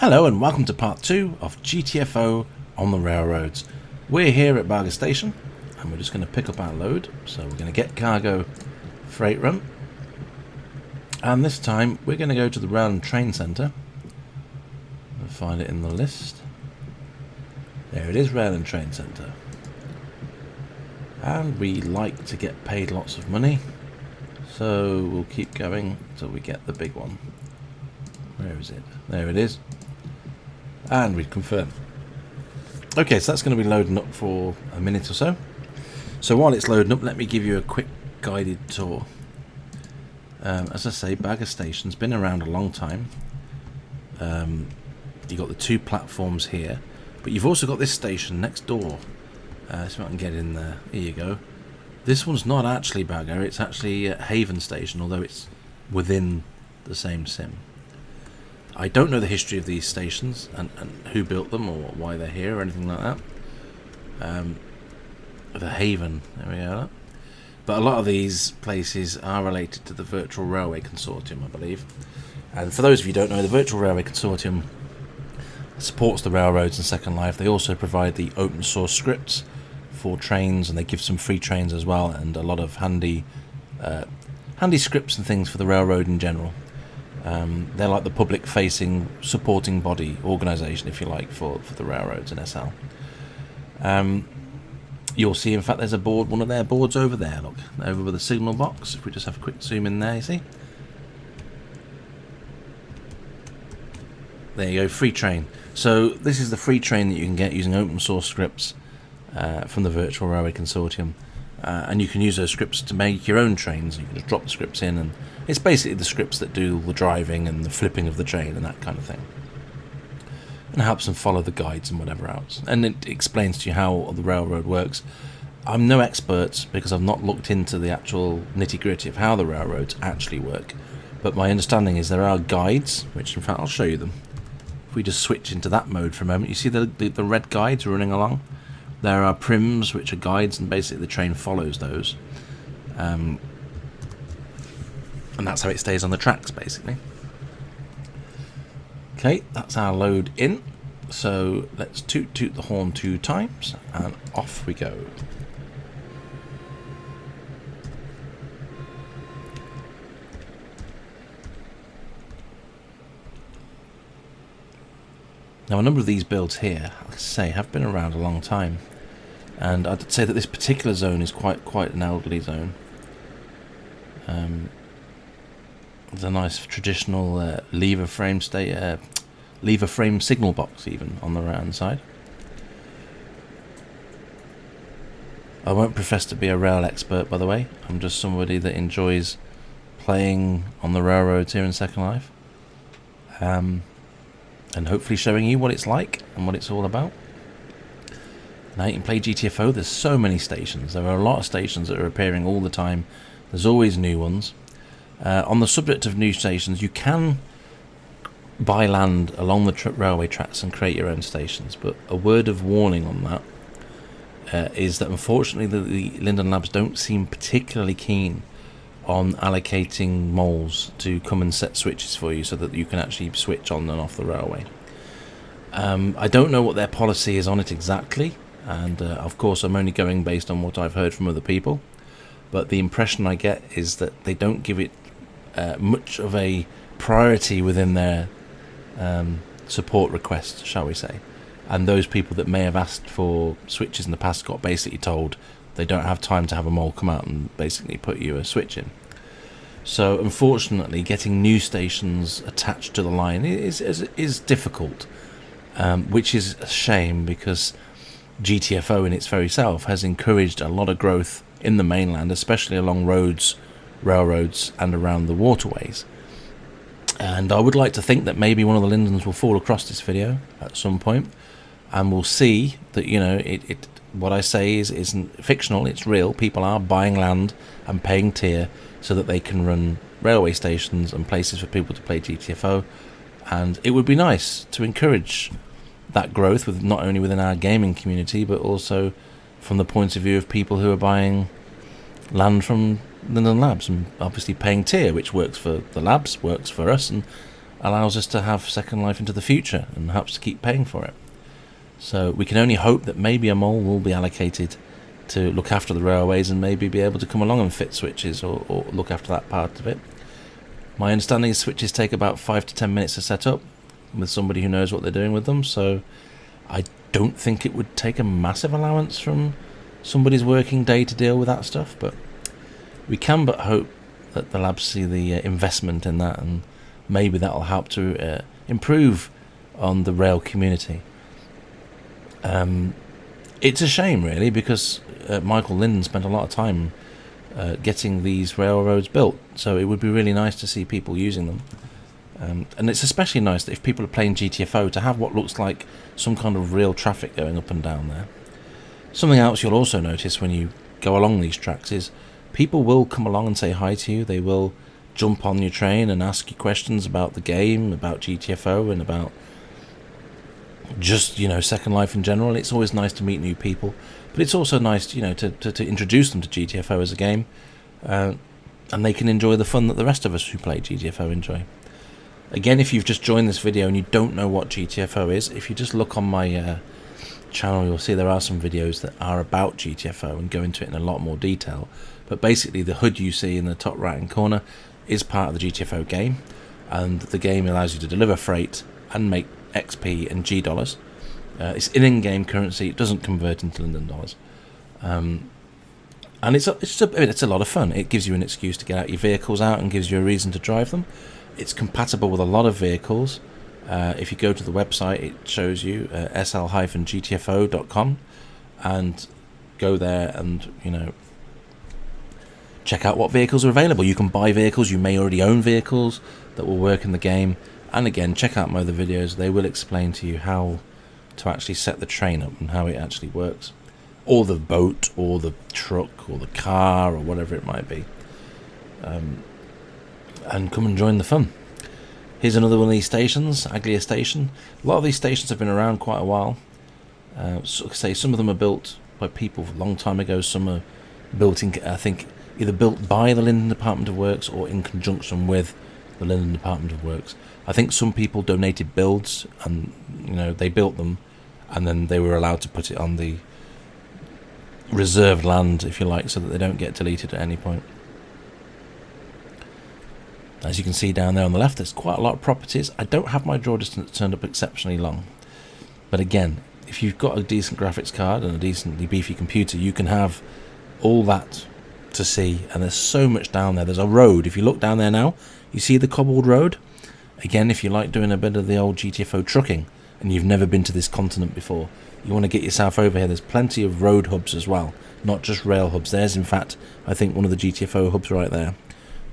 Hello and welcome to part 2 of GTFO on the railroads. We're here at Bhagda station and we're just going to pick up our load. So we're going to get cargo freight run. And this time we're going to go to the rail and train centre. We'll find it in the list. There it is, rail and train centre. And we like to get paid lots of money. So we'll keep going until we get the big one. Where is it? There it is. And we confirm. Okay, so that's going to be loading up for a minute or so. So while it's loading up, let me give you a quick guided tour. As I say, Bhagda station's been around a long time. You've got the two platforms here, but you've also got this station next door. See if I can get in there. Here you go. This one's not actually Bhagda, it's actually a Haven station, although it's within the same sim. I don't know the history of these stations and who built them or why they're here or anything like that. The Haven, there we go. But a lot of these places are related to the Virtual Railway Consortium, I believe. And for those of you who don't know, the Virtual Railway Consortium supports the railroads in Second Life. They also provide the open source scripts for trains, and they give some free trains as well, and a lot of handy scripts and things for the railroad in general. They're like the public-facing supporting body organisation, if you like, for the railroads in SL. You'll see, in fact, there's a board, one of their boards over there, look, over with the signal box. If we just have a quick zoom in there, you see? There you go, free train. So this is the free train that you can get using open source scripts from the Virtual Railway Consortium. And you can use those scripts to make your own trains. You can just drop the scripts in, and it's basically the scripts that do the driving and the flipping of the train and that kind of thing, and helps them follow the guides and whatever else. And it explains to you how the railroad works. I'm no expert because I've not looked into the actual nitty-gritty of how the railroads actually work, but my understanding is there are guides, which in fact I'll show you them. If we just switch into that mode for a moment, you see the red guides running along. There are prims, which are guides, and basically the train follows those. And that's how it stays on the tracks, basically. Okay, that's our load in. So let's toot the horn 2 times, and off we go. Now, a number of these builds here, like I say, have been around a long time. And I'd say that this particular zone is quite an elderly zone. There's a nice traditional lever frame signal box even on the right hand side. I won't profess to be a rail expert, by the way. I'm just somebody that enjoys playing on the railroads here in Second Life, and hopefully showing you what it's like and what it's all about. Now you can play GTFO. There's so many stations. There are a lot of stations that are appearing all the time. There's always new ones. On the subject of new stations, you can buy land along the railway tracks and create your own stations, but a word of warning on that is that unfortunately the Linden Labs don't seem particularly keen on allocating moles to come and set switches for you so that you can actually switch on and off the railway. I don't know what their policy is on it exactly, and of course I'm only going based on what I've heard from other people, but the impression I get is that they don't give it much of a priority within their support requests, shall we say. And those people that may have asked for switches in the past got basically told they don't have time to have a mole come out and basically put you a switch in. So unfortunately getting new stations attached to the line is difficult, which is a shame because GTFO in its very self has encouraged a lot of growth in the mainland, especially along roads, railroads and around the waterways. And I would like to think that maybe one of the Lindens will fall across this video at some point, and we'll see that, you know, what I say isn't fictional, it's real. People are buying land and paying tier so that they can run railway stations and places for people to play GTFO, and it would be nice to encourage that growth with not only within our gaming community but also from the point of view of people who are buying land from Linden Labs and obviously paying tier, which works for the labs, works for us, and allows us to have Second Life into the future and helps to keep paying for it. So we can only hope that maybe a mole will be allocated to look after the railways and maybe be able to come along and fit switches or look after that part of it. My understanding is switches take about 5 to 10 minutes to set up with somebody who knows what they're doing with them, so I don't think it would take a massive allowance from somebody's working day to deal with that stuff, but we can but hope that the labs see the investment in that, and maybe that will help to improve on the rail community. It's a shame, really, because Michael Linden spent a lot of time getting these railroads built, so it would be really nice to see people using them. And it's especially nice that if people are playing GTFO to have what looks like some kind of real traffic going up and down there. Something else you'll also notice when you go along these tracks is people will come along and say hi to you. They will jump on your train and ask you questions about the game, about GTFO, and about just, Second Life in general. It's always nice to meet new people, but it's also nice, to introduce them to GTFO as a game, and they can enjoy the fun that the rest of us who play GTFO enjoy. Again, if you've just joined this video and you don't know what GTFO is, if you just look on my channel, you'll see there are some videos that are about GTFO and go into it in a lot more detail. But basically, the HUD you see in the top right hand corner is part of the GTFO game, and the game allows you to deliver freight and make XP and G dollars. It's in-game currency. It doesn't convert into London dollars, and it's a lot of fun. It gives you an excuse to get out your vehicles out and gives you a reason to drive them. It's compatible with a lot of vehicles. If you go to the website, it shows you sl-gtfo.com, and go there and check out what vehicles are available. You can buy vehicles. You may already own vehicles that will work in the game. And again, check out my other videos. They will explain to you how to actually set the train up and how it actually works, or the boat, or the truck, or the car, or whatever it might be. And come and join the fun. Here's another one of these stations, Aglia Station. A lot of these stations have been around quite a while. Some of them are built by people a long time ago. Some are built in, I think, either built by the Linden Department of Works or in conjunction with the Linden Department of Works. I think some people donated builds, and they built them, and then they were allowed to put it on the reserved land, if you like, so that they don't get deleted at any point. As you can see down there on the left, there's quite a lot of properties. I don't have my draw distance turned up exceptionally long, but again, if you've got a decent graphics card and a decently beefy computer, you can have all that to see. And there's so much down there. There's a road. If you look down there now, you see the cobbled road. Again, if you like doing a bit of the old GTFO trucking and you've never been to this continent before, you want to get yourself over here. There's plenty of road hubs as well, not just rail hubs. There's, in fact, I think one of the GTFO hubs right there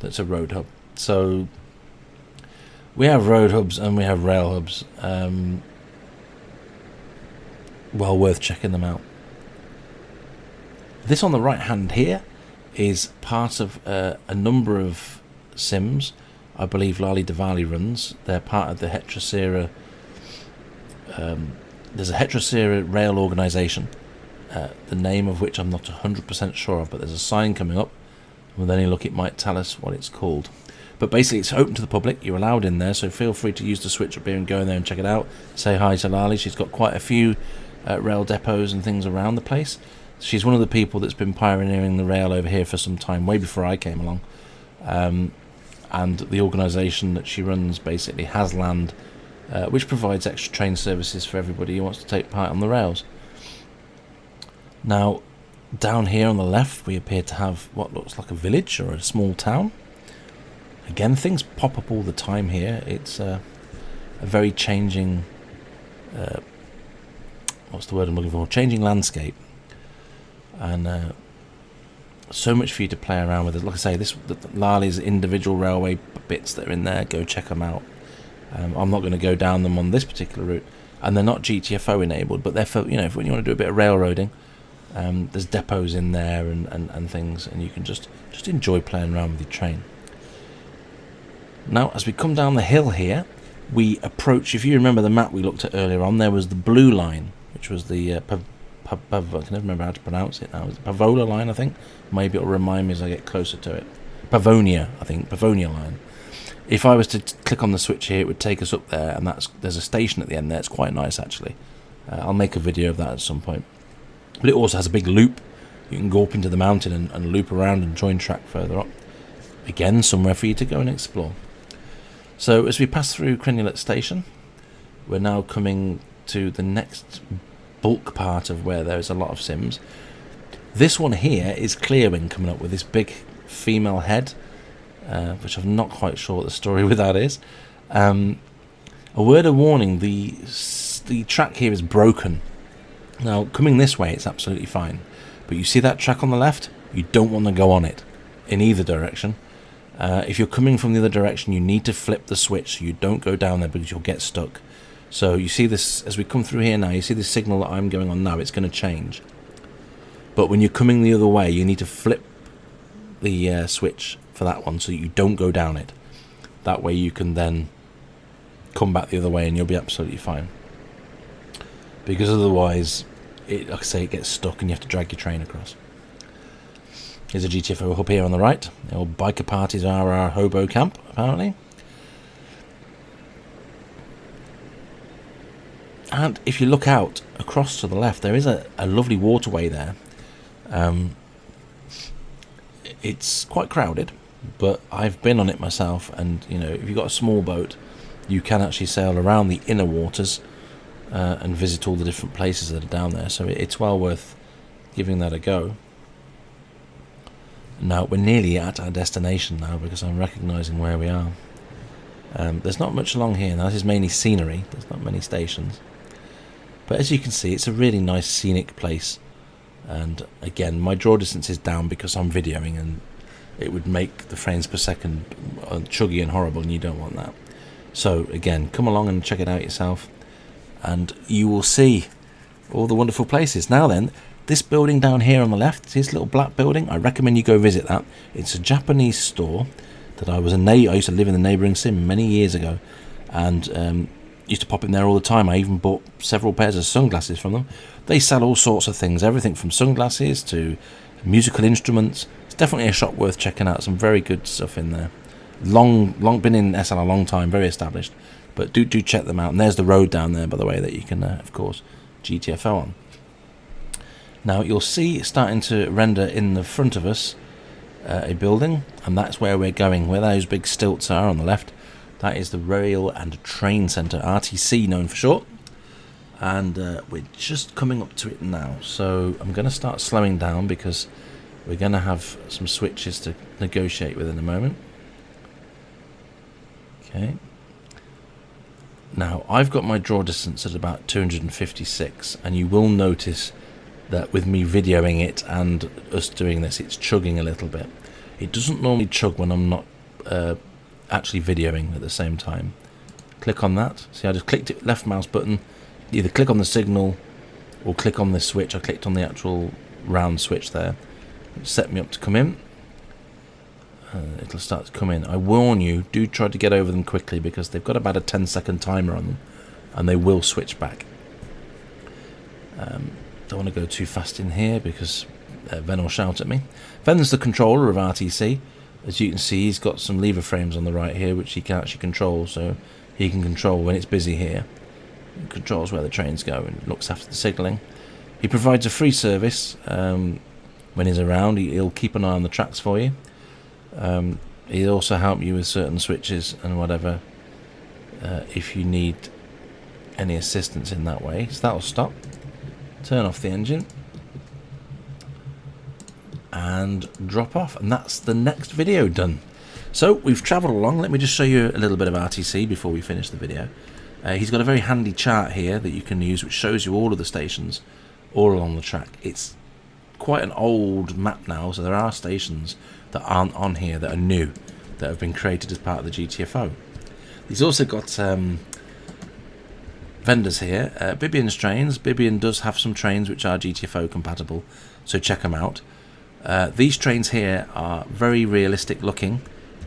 that's a road hub. So we have road hubs and we have rail hubs. Well worth checking them out. This on the right hand here is part of a number of sims. I believe Lale Delvalle runs. They're part of the HETEROCERA. There's a HETEROCERA rail organisation, the name of which I'm not 100% sure of, but there's a sign coming up. With any luck, it might tell us what it's called. But basically, it's open to the public. You're allowed in there, so feel free to use the switch up here and go in there and check it out. Say hi to Lale. She's got quite a few rail depots and things around the place. She's one of the people that's been pioneering the rail over here for some time, way before I came along. And the organisation that she runs basically has land which provides extra train services for everybody who wants to take part on the rails. Now, down here on the left, we appear to have what looks like a village or a small town. Again, things pop up all the time here. It's a very changing, what's the word I'm looking for? Changing landscape. And so much for you to play around with. Like I say, Lale's individual railway bits that are in there, go check them out. I'm not going to go down them on this particular route. And they're not GTFO enabled, but they're for, when you want to do a bit of railroading, there's depots in there and things, and you can just enjoy playing around with your train. Now, as we come down the hill here, we approach, if you remember the map we looked at earlier on, there was the blue line, which was the I can never remember how to pronounce it now. Is it Pavola line, I think? Maybe it'll remind me as I get closer to it. Pavonia, I think. Pavonia line. If I was to click on the switch here, it would take us up there, and there's a station at the end there. It's quite nice, actually. I'll make a video of that at some point. But it also has a big loop. You can go up into the mountain and loop around and join track further up. Again, somewhere for you to go and explore. So as we pass through Crenulet Station, we're now coming to the next bulk part of where there is a lot of sims. This one here is Clearwing coming up with this big female head, which I'm not quite sure what the story with that is. A word of warning, the track here is broken. Now, coming this way, it's absolutely fine. But you see that track on the left? You don't want to go on it in either direction. If you're coming from the other direction, you need to flip the switch so you don't go down there because you'll get stuck. So you see this, as we come through here now, you see this signal that I'm going on now, it's going to change. But when you're coming the other way, you need to flip the switch for that one so you don't go down it. That way you can then come back the other way and you'll be absolutely fine. Because otherwise, like I say, it gets stuck and you have to drag your train across. Here's a GTFO hub here on the right. The old biker parties are our hobo camp, apparently. And if you look out across to the left, there is a lovely waterway there. It's quite crowded, but I've been on it myself, and you know, if you've got a small boat, you can actually sail around the inner waters and visit all the different places that are down there, so it's well worth giving that a go. Now we're nearly at our destination now because I'm recognising where we are. There's not much along here now. This is mainly scenery. There's not many stations, but as you can see, it's a really nice scenic place. And again, my draw distance is down because I'm videoing, and it would make the frames per second chuggy and horrible, and you don't want that. So again, come along and check it out yourself, and you will see all the wonderful places. Now then, this building down here on the left, this little black building, I recommend you go visit that. It's a Japanese store that I used to live in the neighbouring sim many years ago, and used to pop in there all the time. I even bought several pairs of sunglasses from them. They sell all sorts of things, everything from sunglasses to musical instruments. It's definitely a shop worth checking out. Some very good stuff in there. Long been in SL a long time, very established. But do check them out. And there's the road down there, by the way, that you can, of course, GTFO on. Now you'll see starting to render in the front of us a building, and that's where we're going, where those big stilts are on the left. That is the Rail and Train Centre, RTC known for short. And we're just coming up to it now. So I'm going to start slowing down because we're going to have some switches to negotiate with in a moment. Okay. Now I've got my draw distance at about 256, and you will notice that with me videoing it and us doing this, it's chugging a little bit. It doesn't normally chug when I'm not actually videoing at the same time. Click on that. See, I just clicked it, left mouse button, either click on the signal or click on the switch. I clicked on the actual round switch there. It set me up to come in. It'll start to come in. I warn you, do try to get over them quickly because they've got about a 10-second timer on them, and they will switch back. Don't want to go too fast in here because Ven will shout at me. Ven's the controller of RTC. As you can see, he's got some lever frames on the right here which he can actually control, so he can control when it's busy here. He controls where the trains go and looks after the signalling. He provides a free service when he's around. He'll keep an eye on the tracks for you. He'll also help you with certain switches and whatever if you need any assistance in that way. So that'll stop. Turn off the engine and drop off, and that's the next video done. So we've travelled along. Let me just show you a little bit of RTC before we finish the video. He's got a very handy chart here that you can use which shows you all of the stations all along the track. It's quite an old map now, so there are stations that aren't on here that are new, that have been created as part of the GTFO. He's also got vendors here. Bibian's trains. Bibian does have some trains which are GTFO compatible, so check them out. These trains here are very realistic looking.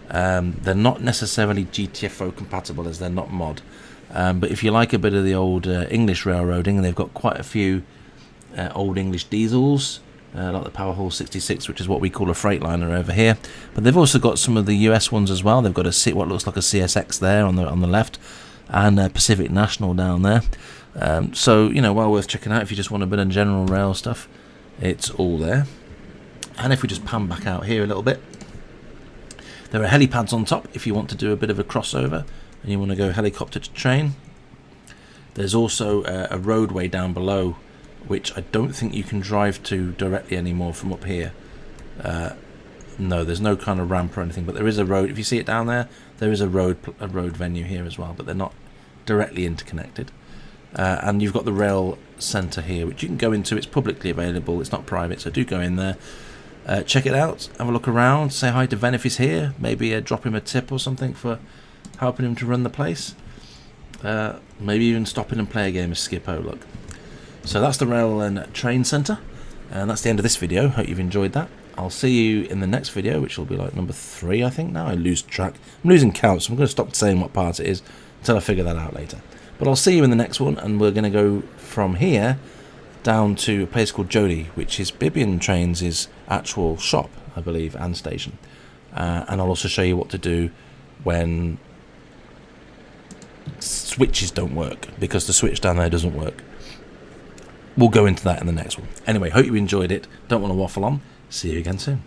They're not necessarily GTFO compatible as they're not mod, but if you like a bit of the old English railroading, they've got quite a few old English diesels like the Powerhaul 66, which is what we call a Freightliner over here. But they've also got some of the US ones as well. They've got what looks like a CSX there on the left, and Pacific National down there. So, you know, well worth checking out if you just want a bit of general rail stuff. It's all there. And if we just pan back out here a little bit, there are helipads on top if you want to do a bit of a crossover and you want to go helicopter to train. There's also a roadway down below, which I don't think you can drive to directly anymore from up here. No, there's no kind of ramp or anything, but there is a road. If you see it down there, there is a road venue here as well, but they're not directly interconnected. And you've got the rail centre here, which you can go into. It's publicly available. It's not private, so do go in there. Check it out. Have a look around. Say hi to Ben if he's here. Maybe drop him a tip or something for helping him to run the place. Maybe even stop in and play a game of Skip-O. Look. So that's the rail and train centre, and that's the end of this video. Hope you've enjoyed that. I'll see you in the next video, which will be like number 3, I think. Now I lose track. I'm losing count, so I'm going to stop saying what part it is until I figure that out later. But I'll see you in the next one, and we're going to go from here down to a place called Jody, which is Bibian Trains' actual shop, I believe, and station. And I'll also show you what to do when switches don't work, because the switch down there doesn't work. We'll go into that in the next one. Anyway, hope you enjoyed it. Don't want to waffle on. See you again soon.